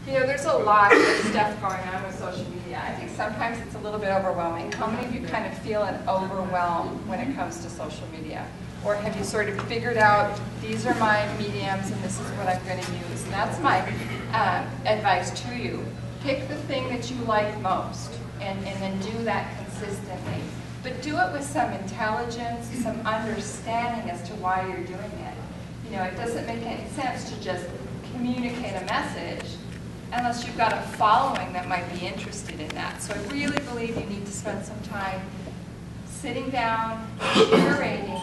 You know, there's a lot of stuff going on with social media. I think sometimes it's a little bit overwhelming. How many of you kind of feel an overwhelm when it comes to social media? Or have you sort of figured out, these are my mediums and this is what I'm going to use? And that's my advice to you. Pick the thing that you like most and then do that consistently. But do it with some intelligence, some understanding as to why you're doing it. You know, it doesn't make any sense to just communicate a message unless you've got a following that might be interested in that. So I really believe you need to spend some time sitting down, curating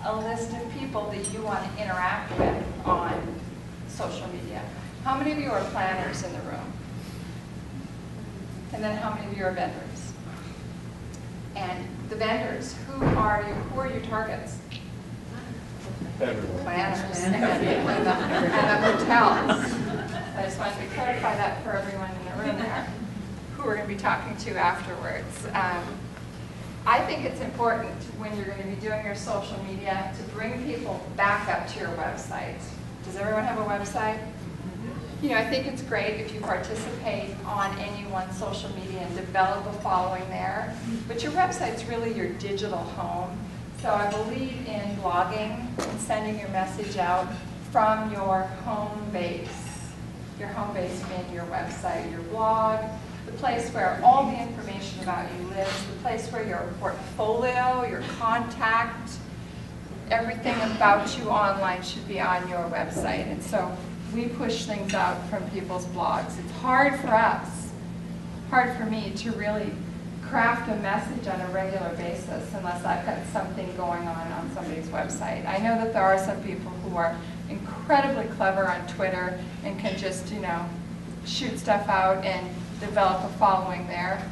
a list of people that you want to interact with on social media. How many of you are planners in the room? And then how many of you are vendors? And the vendors, who are your targets? Everyone. Planners and the hotels. I just wanted to clarify that for everyone in the room there, who we're going to be talking to afterwards. I think it's important when you're going to be doing your social media to bring people back up to your website. Does everyone have a website? You know, I think it's great if you participate on any one social media and develop a following there, but your website's really your digital home. So I believe in blogging and sending your message out from your home base. Your home base being your website, your blog, the place where all the information about you lives, the place where your portfolio, your contact, everything about you online should be on your website. And so we push things out from people's blogs. It's hard for us, hard for me to really craft a message on a regular basis unless I've got something going on somebody's website. I know that there are some people who are incredibly clever on Twitter and can just, you know, shoot stuff out and develop a following there.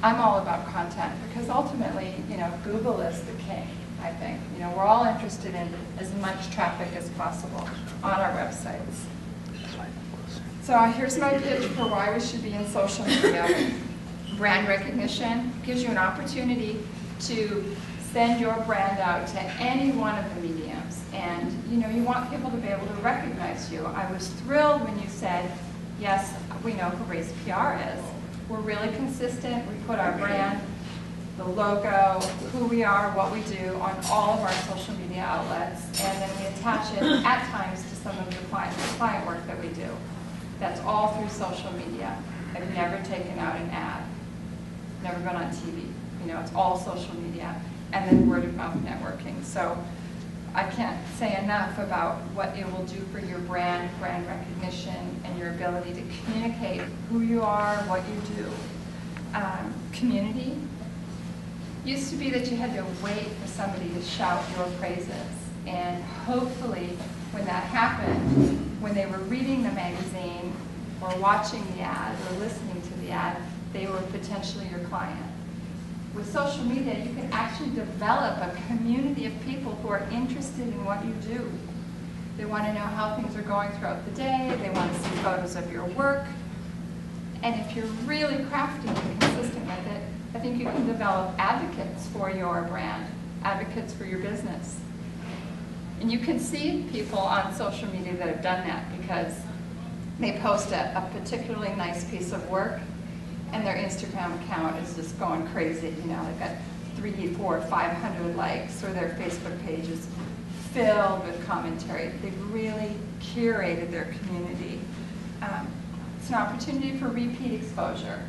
I'm all about content because ultimately, you know, Google is the king, I think. You know, we're all interested in as much traffic as possible on our websites. So here's my pitch for why we should be in social media. Brand recognition gives you an opportunity to send your brand out to any one of the mediums. And you know, you want people to be able to recognize you. I was thrilled when you said, yes, we know who Race PR is. We're really consistent. We put our brand, the logo, who we are, what we do on all of our social media outlets, and then we attach it at times to some of the client work that we do. That's all through social media. I've never taken out an ad, never been on TV. You know, it's all social media, and then word of mouth networking. So I can't say enough about what it will do for your brand recognition, and your ability to communicate who you are, what you do. Community. Used to be that you had to wait for somebody to shout your praises, and hopefully when that happened, when they were reading the magazine or watching the ad or listening to the ad, they were potentially your client. With social media, you can actually develop a community of people who are interested in what you do. They want to know how things are going throughout the day. They want to see photos of your work. And if you're really crafty and consistent with it, I think you can develop advocates for your brand, advocates for your business. And you can see people on social media that have done that because they post a particularly nice piece of work, and their Instagram account is just going crazy. You know, they've got 300, 400, 500 likes, or their Facebook page is filled with commentary. They've really curated their community. It's an opportunity for repeat exposure.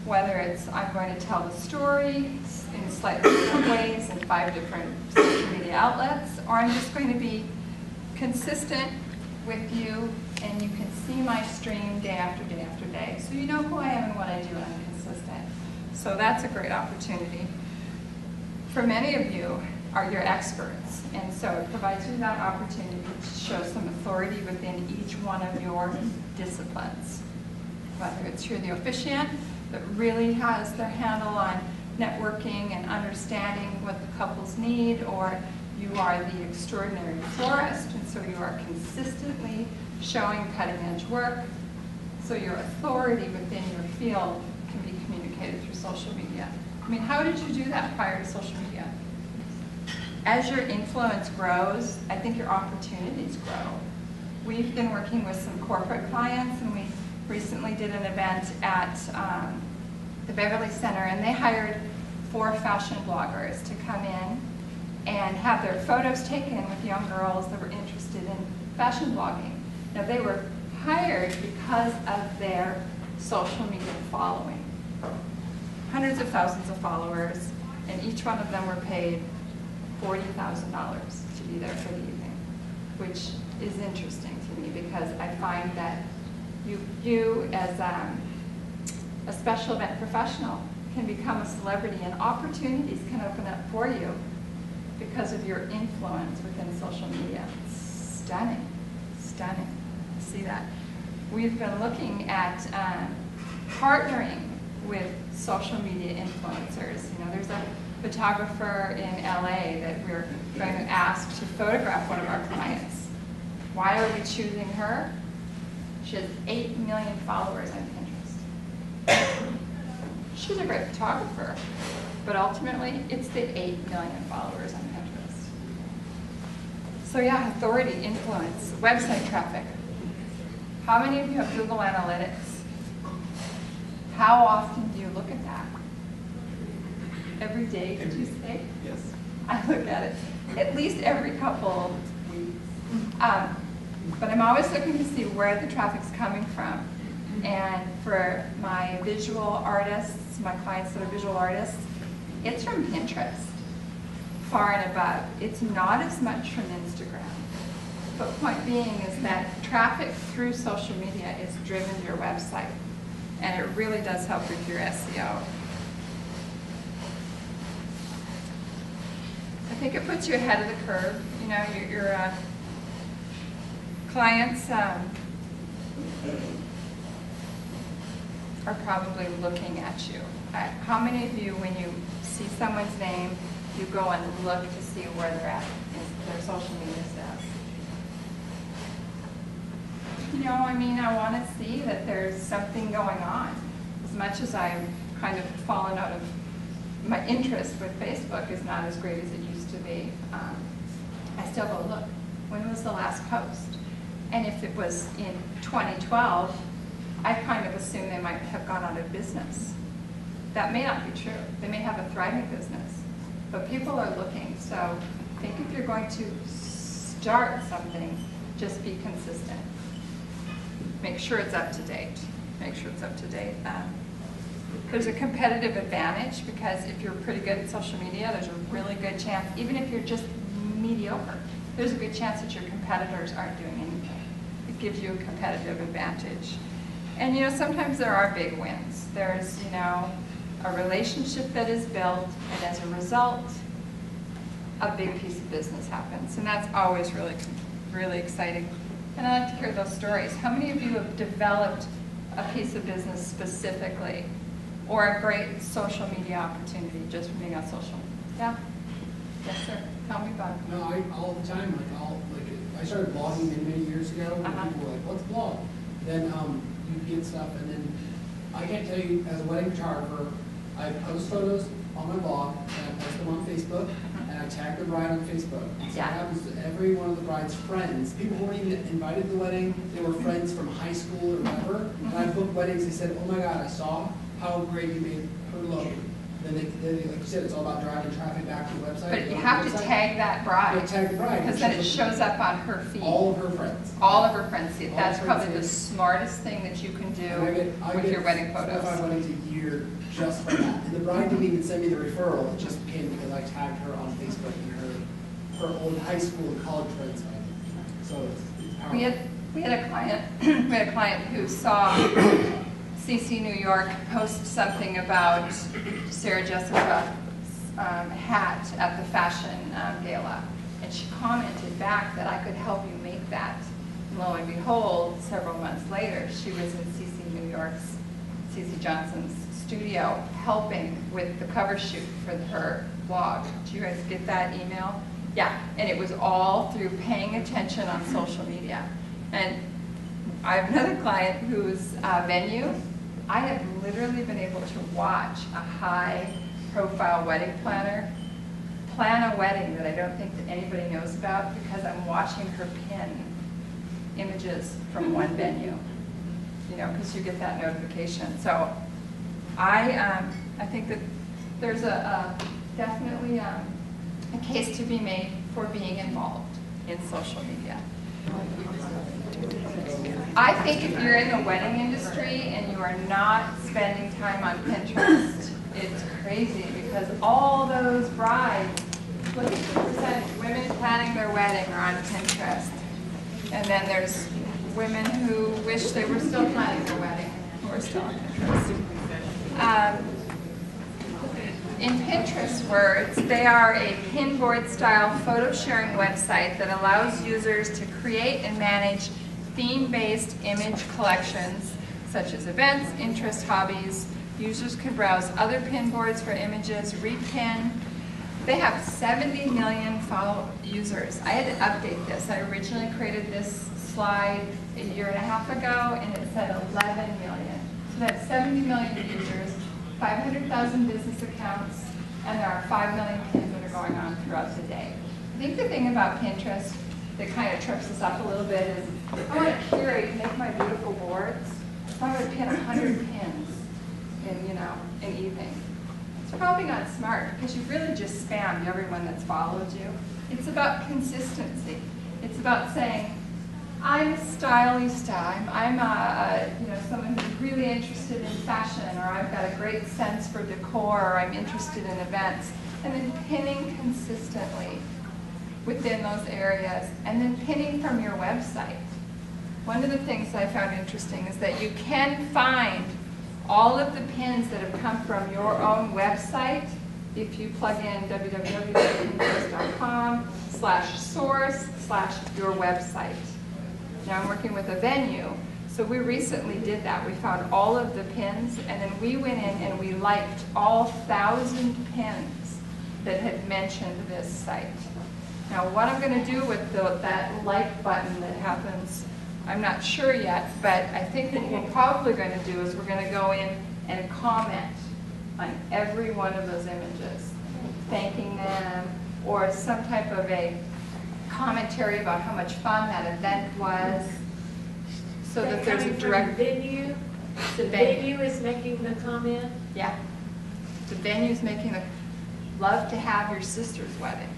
Whether it's I'm going to tell the story in slightly different ways in 5 different social media outlets, or I'm just going to be consistent with you and you can see my stream day after day after day. So you know who I am and what I do, and I'm consistent. So that's a great opportunity. For many of you are your experts, and so it provides you that opportunity to show some authority within each one of your disciplines. Whether it's you're the officiant that really has their handle on networking and understanding what the couples need, or you are the extraordinary florist, and so you are consistently showing cutting-edge work, so your authority within your field can be communicated through social media. I mean, how did you do that prior to social media? As your influence grows, I think your opportunities grow. we've been working with some corporate clients, and we recently did an event at the Beverly Center, and they hired 4 fashion bloggers to come in and have their photos taken with young girls that were interested in fashion blogging. Now, they were hired because of their social media following. Hundreds of thousands of followers, and each one of them were paid $40,000 to be there for the evening, which is interesting to me because I find that you as a special event professional can become a celebrity, and opportunities can open up for you because of your influence within social media. It's stunning, stunning to see that. We've been looking at partnering with social media influencers. You know, there's a photographer in LA that we're going to ask to photograph one of our clients. Why are we choosing her? She has 8 million followers on Pinterest. She's a great photographer, but ultimately it's the 8 million followers on Pinterest. So yeah, authority, influence, website traffic. How many of you have Google Analytics? How often do you look at that? Every day, did you say? Yes. I look at it at least every couple weeks. But I'm always looking to see where the traffic's coming from. And for my visual artists, my clients that are visual artists, it's from Pinterest, far and above. It's not as much from Instagram. But point being is that traffic through social media is driven to your website. And it really does help with your SEO. I think it puts you ahead of the curve. You know, your clients are probably looking at you. How many of you, when you see someone's name, you go and look to see where they're at in their social media stuff? You know, I mean, I want to see that there's something going on. As much as I've kind of fallen out of my interest with Facebook is not as great as it used to be, I still go look. When was the last post? And if it was in 2012, I kind of assume they might have gone out of business. That may not be true. They may have a thriving business. But people are looking. So I think if you're going to start something, just be consistent. Make sure it's up to date. Make sure it's up to date. There's a competitive advantage because if you're pretty good at social media, there's a really good chance, even if you're just mediocre, there's a good chance that your competitors aren't doing anything. It gives you a competitive advantage. And you know, sometimes there are big wins. There's, you know, a relationship that is built, and as a result, a big piece of business happens. And that's always really, really exciting. And I like to hear those stories. How many of you have developed a piece of business specifically, or a great social media opportunity just from being on social? Yeah? Yes, sir. Tell me about it. No, all the time. I started blogging many years ago. And people were like, "What's a blog?" Then you get stuff, and then I can't tell you, as a wedding photographer, I post photos on my blog, and I post them on Facebook, and I tag the bride on Facebook. And so what happens to every one of the bride's friends, people who weren't even invited to the wedding, they were friends from high school or whatever, and I booked weddings, they said, "Oh my God, I saw how great you made her look." Then they, like you said, it's all about driving traffic back to the website. But you have to tag that bride. You tag the bride. Because then it shows up on her feed. All of her friends. All of her friends see it. That's probably the smartest thing that you can do with your wedding photos. 25 weddings a year just for that. And the bride didn't even send me the referral. It just came because I tagged her on Facebook and her old high school and college friends. So it's powerful. We had a client who saw CC New York post something about Sarah Jessica's hat at the fashion gala, and she commented back that I could help you make that. And lo and behold, several months later, she was in CC New York's, CC Johnson's studio helping with the cover shoot for her blog. Did you guys get that email? Yeah, and it was all through paying attention on social media. And I have another client whose venue, I have literally been able to watch a high-profile wedding planner plan a wedding that I don't think that anybody knows about because I'm watching her pin images from one venue, you know, because you get that notification. So I think that there's definitely a case to be made for being involved in social media. I think if you're in the wedding industry and you are not spending time on Pinterest, it's crazy because all those brides, 22% women planning their wedding are on Pinterest. And then there's women who wish they were still planning their wedding who are still on Pinterest. In Pinterest words, they are a pinboard style photo sharing website that allows users to create and manage theme-based image collections such as events, interests, hobbies. Users can browse other pinboards for images, repin. They have 70 million users. I had to update this. I originally created this slide a year and a half ago and it said 11 million. So that's 70 million users, 500,000 business accounts, and there are 5 million pins that are going on throughout the day. I think the thing about Pinterest that kind of trips us up a little bit is I want to curate, make my beautiful boards. So I'm going to pin 100 pins in, an evening. It's probably not smart because you really just spammed everyone that's followed you. It's about consistency. It's about saying, I'm a stylista. I'm someone who's really interested in fashion, or I've got a great sense for decor, or I'm interested in events, and then pinning consistently within those areas, and then pinning from your website. One of the things I found interesting is that you can find all of the pins that have come from your own website if you plug in www.pinterest.com/source/your-website. Now I'm working with a venue, so we recently did that. We found all of the pins, and then we went in and we liked all 1,000 pins that had mentioned this site. Now what I'm going to do with that like button that happens, I'm not sure yet, but I think what we're probably going to do is we're going to go in and comment on every one of those images, thanking them, or some type of a commentary about how much fun that event was, so that there's a direct venue. The venue is making the comment. Yeah, the venue's making the love to have your sister's wedding.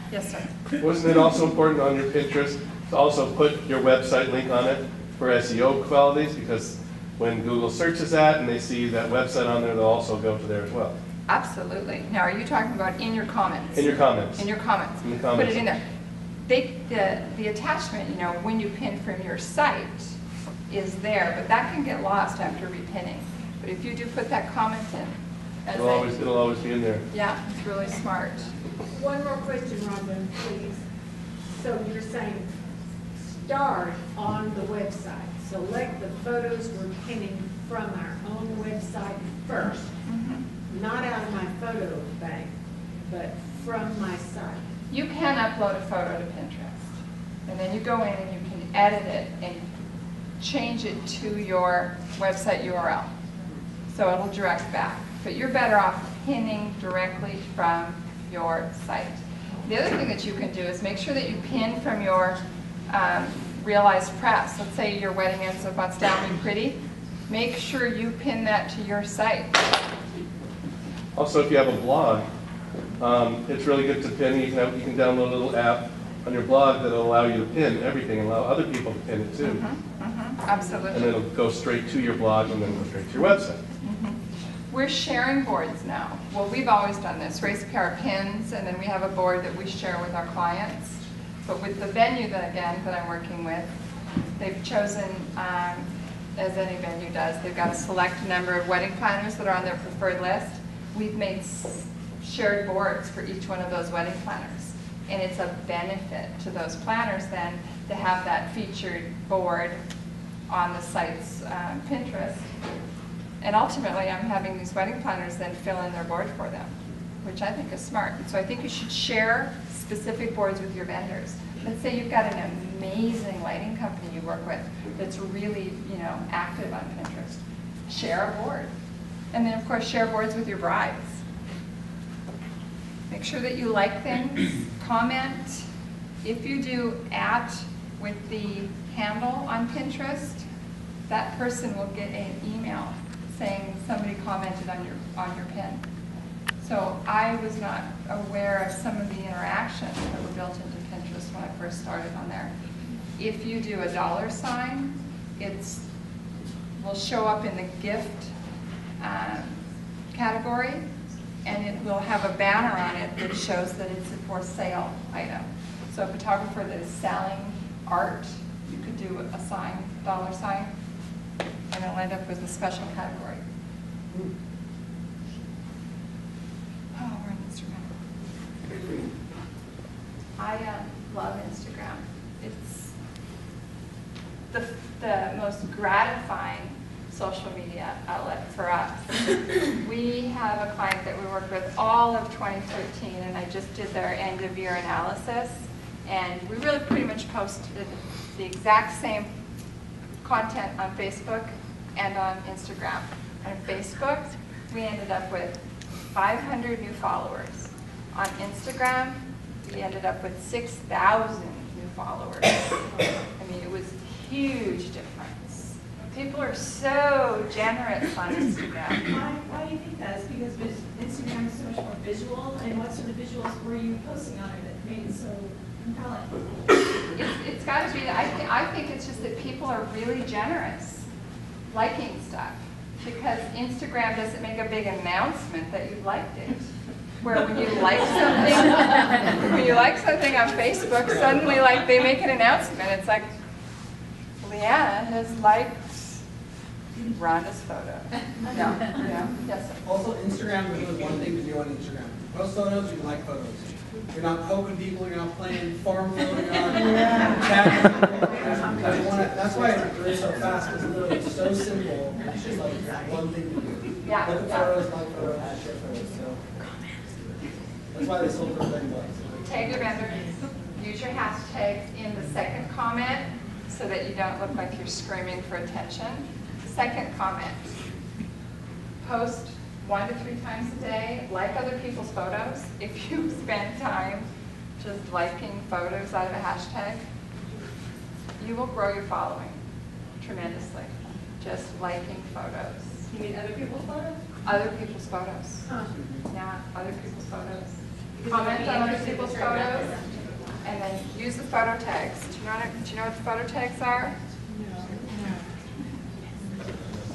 Yes, sir. Wasn't it also important on your Pinterest to also put your website link on it for SEO qualities? Because when Google searches that and they see that website on there, they'll also go to there as well. Absolutely. Now, are you talking about in your comments? In your comments. In your comments. In the comments. Put it in there. The attachment, when you pin from your site is there, but that can get lost after repinning. But if you do put that comment in, It'll always be in there. Yeah, it's really smart. One more question, Rhonda, please. So you're saying start on the website. Select the photos we're pinning from our own website first. Not out of my photo bank, but from my site. You can upload a photo to Pinterest, and then you go in and you can edit it and change it to your website URL. So it'll direct back. But you're better off pinning directly from your site. The other thing that you can do is make sure that you pin from your realized press. Let's say your wedding ends up on Astounding Pretty. Make sure you pin that to your site. Also, if you have a blog, it's really good to pin. You can download a little app on your blog that'll allow you to pin everything and allow other people to pin it too. Absolutely. And it'll go straight to your blog and then go straight to your website. We're sharing boards now. Well, we've always done this. Race PR pins, and then we have a board that we share with our clients. But with the venue that I'm working with, they've chosen, as any venue does, they've got a select number of wedding planners that are on their preferred list. We've made shared boards for each one of those wedding planners. And it's a benefit to those planners then to have that featured board on the site's Pinterest. And ultimately, I'm having these wedding planners then fill in their board for them, which I think is smart. And so I think you should share specific boards with your vendors. Let's say you've got an amazing lighting company you work with that's really, active on Pinterest. Share a board. And then, of course, share boards with your brides. Make sure that you like things, comment. If you do with the handle on Pinterest, that person will get an email saying somebody commented on your pin. So I was not aware of some of the interactions that were built into Pinterest when I first started on there. If you do a $, it will show up in the gift category, and it will have a banner on it that shows that it's a for sale item. So a photographer that is selling art, you could do a sign, $, and it'll end up with a special category. Oh, we're on Instagram. I love Instagram. It's the most gratifying social media outlet for us. We have a client that we worked with all of 2013, and I just did their end of year analysis, and we really pretty much posted the exact same content on Facebook and on Instagram. On Facebook, we ended up with 500 new followers. On Instagram, we ended up with 6,000 new followers. I mean, it was a huge difference. People are so generous on Instagram. Why do you think that is? Because Instagram is so much more visual, and what sort of visuals were you posting on it that made it so compelling? It's got to be, I think it's just that people are really generous liking stuff, because Instagram doesn't make a big announcement that you liked it. Where when you like something on Facebook, suddenly like they make an announcement. It's like, Leanna has liked Rhonda's photo. No. Yes, sir. Also, Instagram, there's only one thing to do on Instagram. Post photos, you like photos. You're not poking people, you're not playing Farmville, you're not tagging people. That's why it grows so fast, because literally it's so simple. It's just like one thing to do. Yeah. Look at photos, like photos, share photos. So that's why they sold for $30. Tag your vendors. Use your hashtags in the second comment so that you don't look like you're screaming for attention. Second comment. Post 1 to 3 times a day. Like other people's photos. If you spend time just liking photos out of a hashtag, you will grow your following tremendously. Just liking photos. You mean other people's photos? Other people's photos. Huh. Yeah, other people's photos. Because Comment it'll be on other interesting people's to try to photos, reference and then use the photo tags. Do you know what the photo tags are?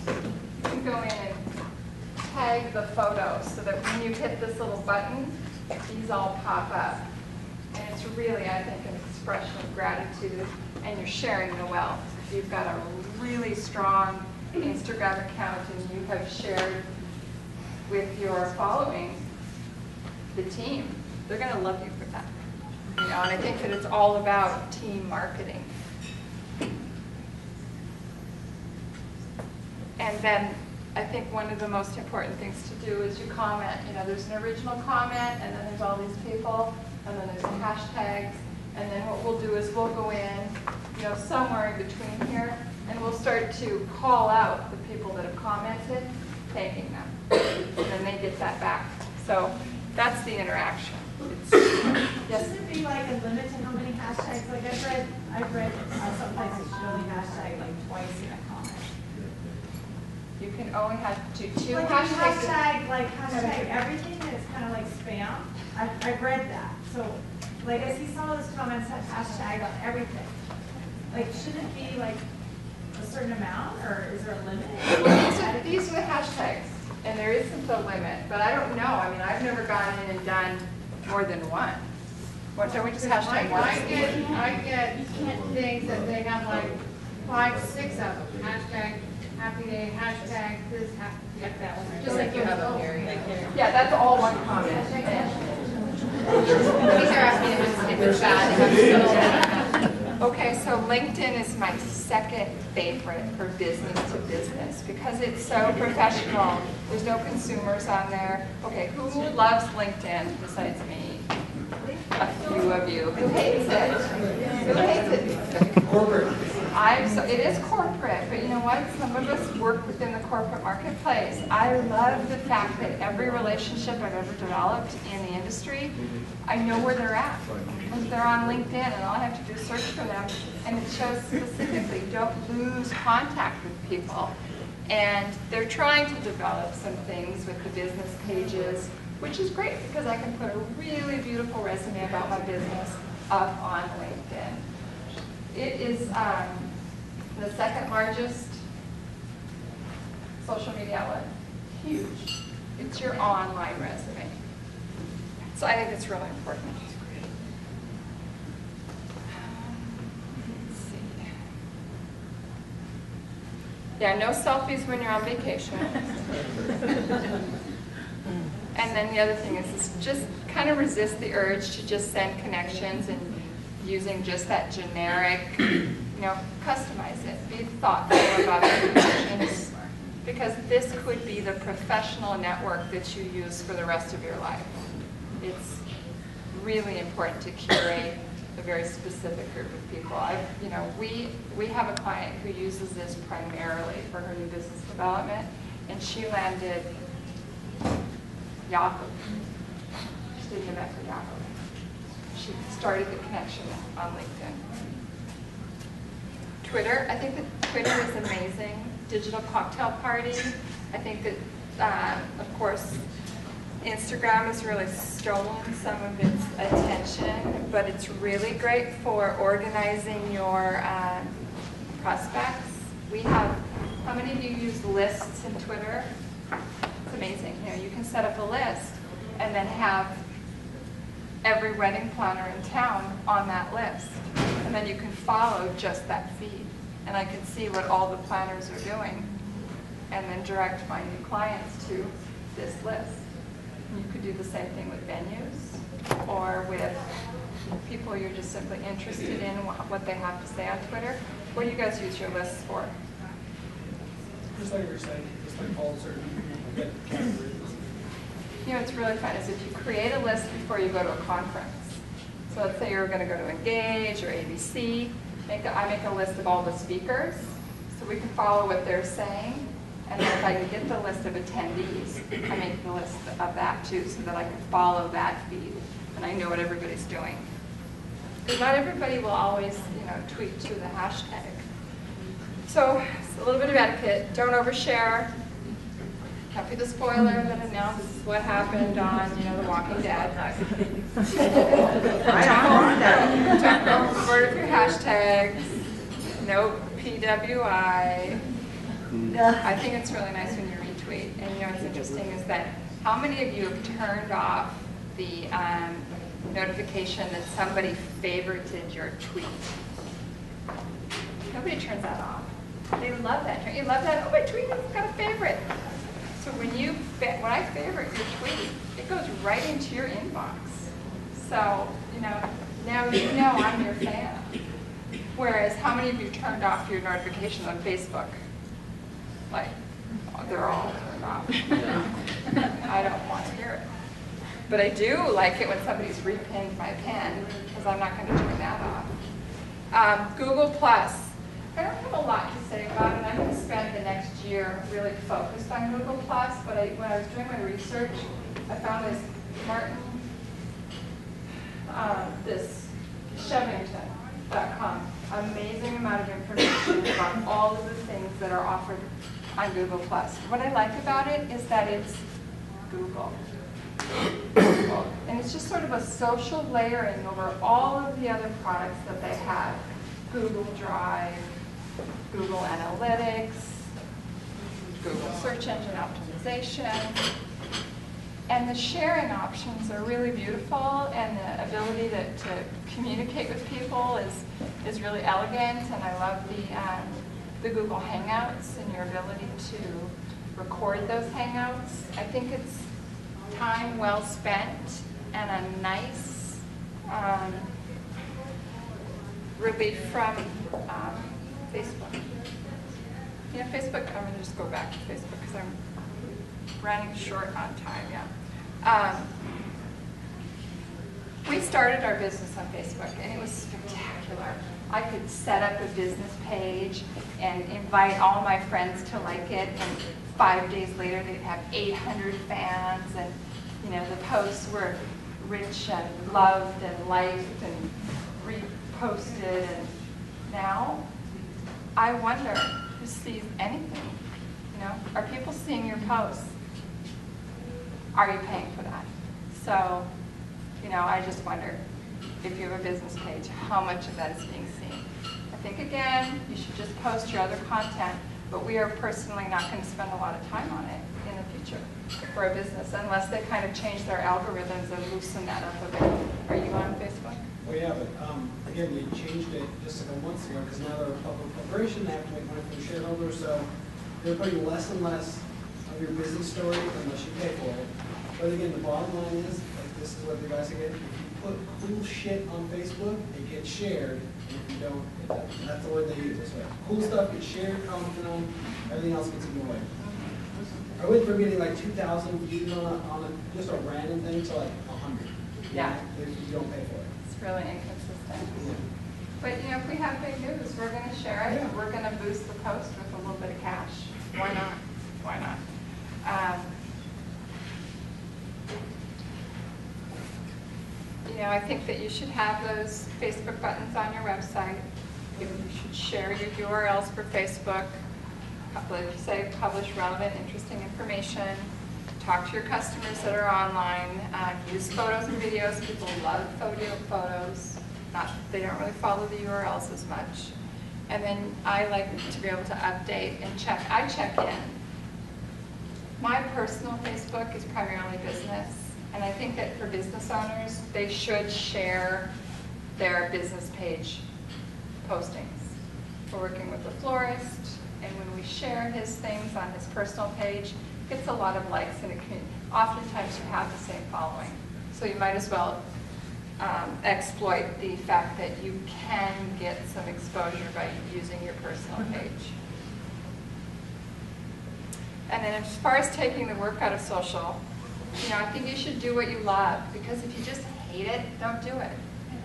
You can go in and tag the photo so that when you hit this little button, these all pop up. And it's really, I think, an expression of gratitude, and you're sharing the wealth. If you've got a really strong Instagram account and you have shared with your following the team, they're going to love you for that. You know, and I think that it's all about team marketing. And then I think one of the most important things to do is you comment. You know, there's an original comment, and then there's all these people, and then there's the hashtags, and then what we'll do is we'll go in, you know, somewhere in between here, and we'll start to call out the people that have commented, thanking them, and then they get that back. So that's the interaction. Yes. Should there be like a limit to how many hashtags? Like I've read some places should only hashtag like twice in a comment. You can only have two Like hashtags. hashtag everything, and it's kind of like spam. I've read that. So like I see some of those comments have hashtag on everything. Like shouldn't it be like a certain amount, or is there a limit? Well, these are the hashtags, and there isn't a limit, but I don't know. I mean, I've never gone in and done more than one. What, don't we just hashtag one? I get things that they have like 5, 6 of them. Hashtag happy day, hashtag this, hashtag that one. Just like you have up here. Yeah, that's all one comment. These are asking if it's bad. Okay, so LinkedIn is my second favorite for business to business because it's so professional. There's no consumers on there. Okay, who loves LinkedIn besides me? A few of you. Who hates it? Who hates it? Corporate. So it is corporate, but you know what? Some of us work within the corporate marketplace. I love the fact that every relationship I've ever developed in the industry, I know where they're at. Because they're on LinkedIn, and all I have to do is search for them, and it shows specifically, don't lose contact with people. And they're trying to develop some things with the business pages, which is great because I can put a really beautiful resume about my business up on LinkedIn. It is the second largest social media outlet. Huge. It's your online resume. So I think it's really important. Let's see. Yeah, no selfies when you're on vacation. And then the other thing is just kind of resist the urge to just send connections and using just that generic, customize it. Be thoughtful about your connections, because this could be the professional network that you use for the rest of your life. It's really important to curate a very specific group of people. We have a client who uses this primarily for her new business development, and she landed Yahoo. She did an event for Yahoo. She started the connection on LinkedIn. Twitter, I think that Twitter is amazing. Digital cocktail party. I think that, of course, Instagram has really stolen some of its attention, but it's really great for organizing your prospects. How many of you use lists in Twitter? It's amazing. You can set up a list and then have every wedding planner in town on that list. And then you can follow just that feed. And I can see what all the planners are doing and then direct my new clients to this list. You could do the same thing with venues or with people you're just simply interested in what they have to say on Twitter. What do you guys use your lists for? Just like you're saying, just like all certain people get categories. What's really fun is if you create a list before you go to a conference. So let's say you're going to go to Engage or ABC. I make a list of all the speakers so we can follow what they're saying. And then if I can get the list of attendees, I make the list of that too so that I can follow that feed and I know what everybody's doing. Because not everybody will always, tweet to the hashtag. So it's a little bit of etiquette. Don't overshare. Can't be the spoiler that announces what happened on, The Walking Dead. Don't convert your hashtags. No PWI. I think it's really nice when you retweet. And what's interesting is that how many of you have turned off the notification that somebody favorited your tweet? Nobody turns that off. They love that. Don't you love that? Oh, my tweet has got a favorite. So when I favorite your tweet, it goes right into your inbox. So, now you know I'm your fan. Whereas how many of you turned off your notifications on Facebook? Like, they're all turned off. I don't want to hear it. But I do like it when somebody's repinned my pin, because I'm not going to turn that off. Google Plus. I don't have a lot to say about it. I'm going to spend the next year really focused on Google Plus, but when I was doing my research, I found this Shevington.com. Amazing amount of information about all of the things that are offered on Google Plus. What I like about it is that it's Google. And it's just sort of a social layering over all of the other products that they have. Google Drive, Google Analytics, Google Search Engine Optimization. And the sharing options are really beautiful, and the ability to communicate with people is really elegant, and I love the Google Hangouts and your ability to record those Hangouts. I think it's time well spent and a nice relief from Facebook. Facebook, I'm going to just go back to Facebook because I'm running short on time, We started our business on Facebook, and it was spectacular. I could set up a business page and invite all my friends to like it, and 5 days later they'd have 800 fans, and you know, the posts were rich and loved and liked and reposted. And now I wonder who sees anything. You know, are people seeing your posts? Are you paying for that? So, you know, I just wonder if you have a business page, how much of that is being seen. I think, again, you should just post your other content, but we are personally not going to spend a lot of time on it in the future for a business, unless they kind of change their algorithms and loosen that up a bit. Are you on Facebook? Well, yeah, but again, they changed it just a couple months ago because now they're a public corporation, they have to make money for the shareholders, so they're putting less and less of your business story unless you pay for it. But again, the bottom line is, like this is what the guys again, if you put cool shit on Facebook, it gets shared, and if you don't, that's the word they use, this way. Cool stuff gets shared, commented on, everything else gets ignored. I went from getting like 2,000 views on just a random thing to like 100. Yeah. If you don't pay for it. It's really inconsistent. Yeah. But you know, if we have big news, we're going to share it. Yeah. We're going to boost the post with a little bit of cash. Why not? Why not? You know, I think that you should have those Facebook buttons on your website. You should share your URLs for Facebook. Say publish relevant, interesting information. Talk to your customers that are online. Use photos and videos. People love photos. They don't really follow the URLs as much. And then I like to be able to update and check. I check in. My personal Facebook is primarily business, and I think that for business owners, they should share their business page postings. We're working with a florist, and when we share his things on his personal page, it gets a lot of likes in a community. Oftentimes you have the same following, so you might as well exploit the fact that you can get some exposure by using your personal page. And then as far as taking the work out of social, you know, I think you should do what you love, because if you just hate it, don't do it.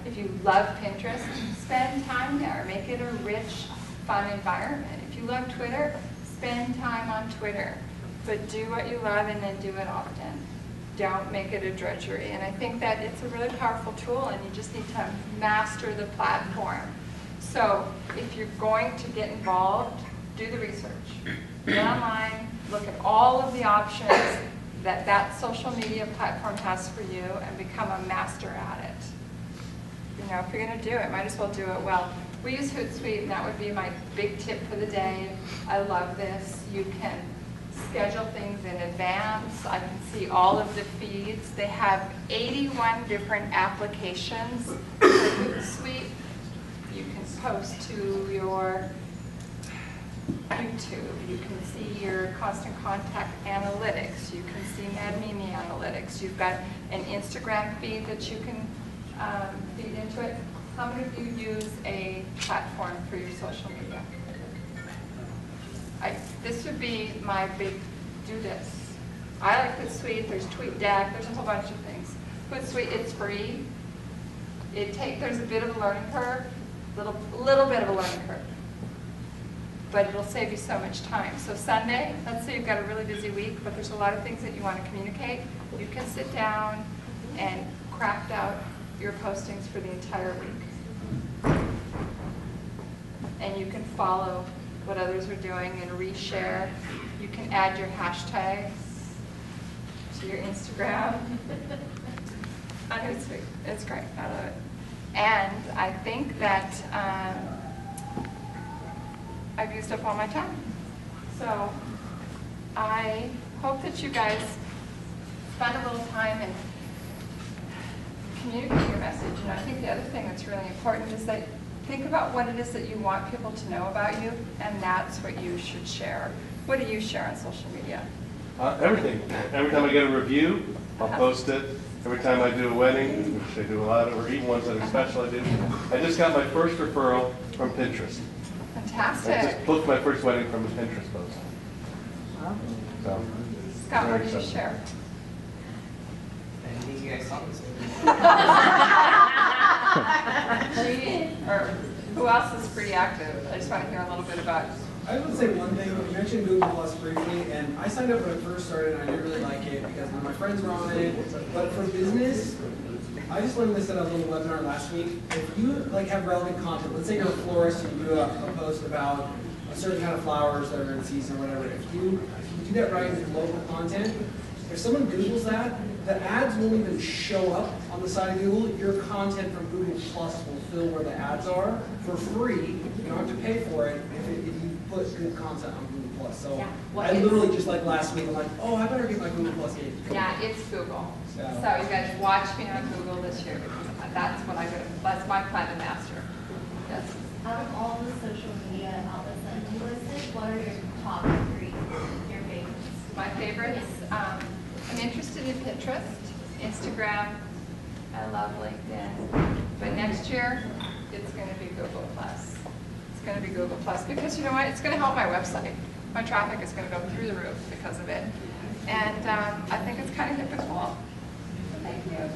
If you love Pinterest, spend time there. Make it a rich, fun environment. If you love Twitter, spend time on Twitter. But do what you love and then do it often. Don't make it a drudgery. And I think that it's a really powerful tool, and you just need to master the platform. So if you're going to get involved, do the research. Get online, look at all of the options that that social media platform has for you, and become a master at it. You know, if you're going to do it, might as well do it well. We use Hootsuite, and that would be my big tip for the day. I love this. You can schedule things in advance. I can see all of the feeds. They have 81 different applications for Hootsuite. You can post to your YouTube. You can see your constant contact analytics. You can see MadMimi analytics. You've got an Instagram feed that you can feed into it. How many of you use a platform for your social media? This would be my big do this. I like Hootsuite. There's TweetDeck. There's a whole bunch of things. Hootsuite, it's free. There's a bit of a learning curve, little bit of a learning curve, but it'll save you so much time. So Sunday, let's say you've got a really busy week, but there's a lot of things that you want to communicate. You can sit down and craft out your postings for the entire week. And you can follow what others are doing and reshare. You can add your hashtags to your Instagram. On Hootsuite. It's great. I love it. And I think that I've used up all my time. So I hope that you guys spend a little time and communicate your message. And I think the other thing that's really important is that think about what it is that you want people to know about you, and that's what you should share. What do you share on social media? Everything. Every time I get a review, I'll post it. Every time I do a wedding, which I do a lot of, or even ones that are special, I do. I just got my first referral from Pinterest. Fantastic. I just booked my first wedding from a Pinterest post. So, Scott, what did you share? I think you guys saw this. Cheating? Or Who else is pretty active? I just want to hear a little bit about. I would say one thing. You mentioned Google Plus briefly, and I signed up when it first started, and I didn't really like it because none of my friends were on it. But for business, I just learned this at a little webinar last week. If you like have relevant content, let's say you're a florist and you do a post about a certain kind of flowers that are in season or whatever. If you do that right with local content, if someone Googles that, the ads won't even show up on the side of Google. Your content from Google Plus will fill where the ads are for free. You don't have to pay for it if you put good content on Google Plus. So Yeah. Well, I literally just like last week, I'm like, oh, I better get my Google Plus game. Yeah, it's Google. So you guys watch me on Google this year because that's what that's my plan to master. Yes. Out of all the social media outlets that you listed, what are your top 3, your favorites? My favorites, I'm interested in Pinterest, Instagram, I love LinkedIn, but next year, it's going to be Google Plus. It's going to be Google Plus because you know what? It's going to help my website. My traffic is going to go through the roof because of it. And I think it's kind of hip and cool. Thank you.